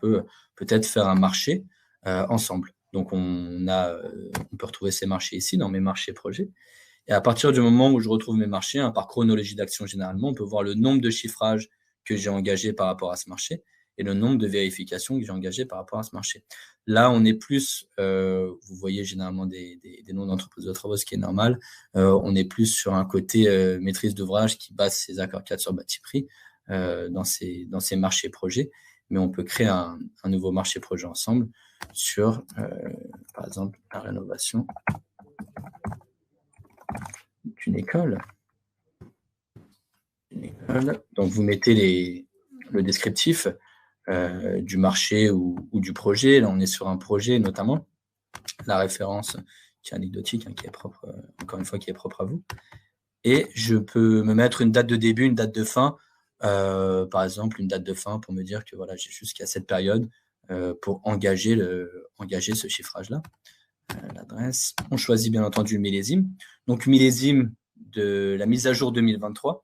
peut peut-être faire un marché ensemble. Donc, on peut retrouver ces marchés ici, dans mes marchés projets. Et à partir du moment où je retrouve mes marchés, par chronologie d'action généralement, on peut voir le nombre de chiffrages que j'ai engagés par rapport à ce marché et le nombre de vérifications que j'ai engagées par rapport à ce marché. Là, on est plus, vous voyez généralement des noms d'entreprises de travaux, ce qui est normal. On est plus sur un côté maîtrise d'ouvrage qui base ses accords cadres sur bâti prix dans ces marchés projets. Mais on peut créer un nouveau marché projet ensemble sur, par exemple, la rénovation d'une école. Donc, vous mettez le descriptif du marché ou du projet. Là, on est sur un projet notamment. La référence qui est anecdotique, qui est propre, encore une fois, qui est propre à vous. Et je peux me mettre une date de début, une date de fin. Par exemple, une date de fin pour me dire que voilà, j'ai jusqu'à cette période pour engager ce chiffrage-là. L'adresse. On choisit bien entendu le millésime. Donc, millésime de la mise à jour 2023.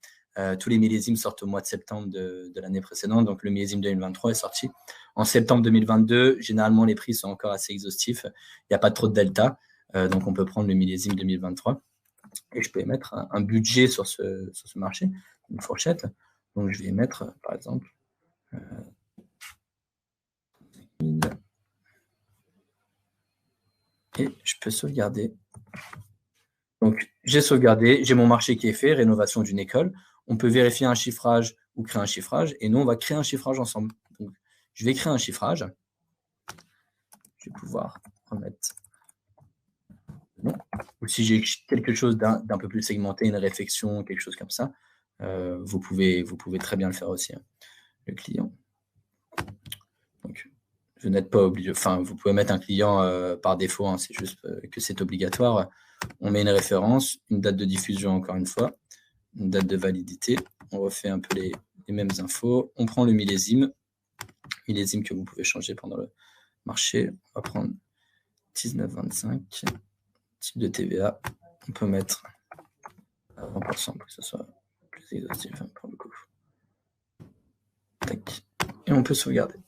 Tous les millésimes sortent au mois de septembre de l'année précédente. Donc, le millésime 2023 est sorti en septembre 2022. Généralement, les prix sont encore assez exhaustifs. Il n'y a pas trop de delta. Donc, on peut prendre le millésime 2023. Et je peux mettre un budget sur ce marché, une fourchette. Donc, je vais mettre, par exemple, et je peux sauvegarder. Donc, j'ai sauvegardé, j'ai mon marché qui est fait, rénovation d'une école. On peut vérifier un chiffrage ou créer un chiffrage. Et nous, on va créer un chiffrage ensemble. Donc, je vais créer un chiffrage. Je vais pouvoir remettre. Non. Ou si j'ai quelque chose d'un peu plus segmenté, une réflexion, quelque chose comme ça, vous pouvez très bien le faire aussi. Le client. Donc, vous n'êtes pas obligé. Enfin, vous pouvez mettre un client par défaut. C'est juste que c'est obligatoire. On met une référence, une date de diffusion encore une fois, une date de validité. On refait un peu les mêmes infos. On prend le millésime que vous pouvez changer pendant le marché. On va prendre 19,25. Type de TVA. On peut mettre 20% pour que ce soit plus exhaustif pour le coup. Tac. Et on peut sauvegarder.